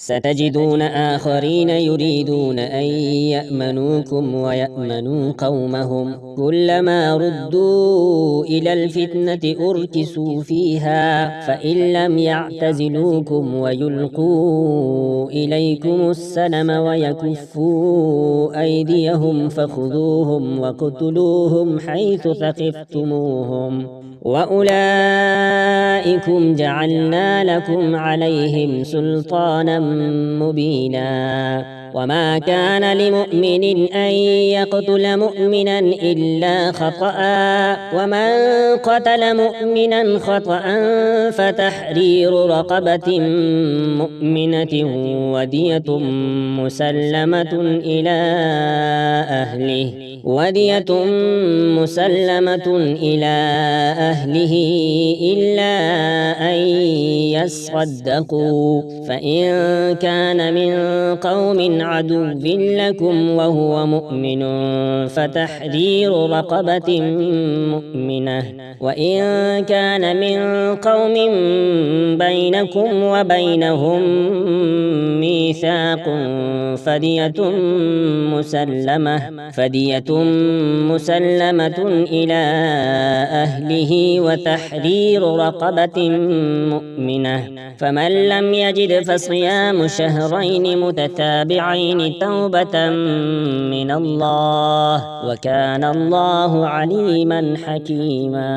ستجدون آخرين يريدون أن يأمنوكم ويأمنوا قومهم كلما ردوا إلى الفتنة أركسوا فيها فإن لم يعتزلوكم ويلقوا إليكم السلم ويكفوا أيديهم فخذوهم وقتلوهم حيث ثقفتموهم وأولئكم جعلنا لكم عليهم سلطانا مبينا وما كان لمؤمن أن يقتل مؤمنا إلا خطأ ومن قتل مؤمنا خطأ فتحرير رقبة مؤمنة ودية مسلمة إلى أهله إلا أن يصدقوا فإن كان من قوم عدو لكم وهو مؤمن فتحرير رقبة مؤمنة وإن كان من قوم بينكم وبينهم ميثاق فدية مسلمة إلى أهله وتحرير رقبة مؤمنة فمن لم يجد فصيام شهرين متتابعين توبة من الله وكان الله عليما حكيما.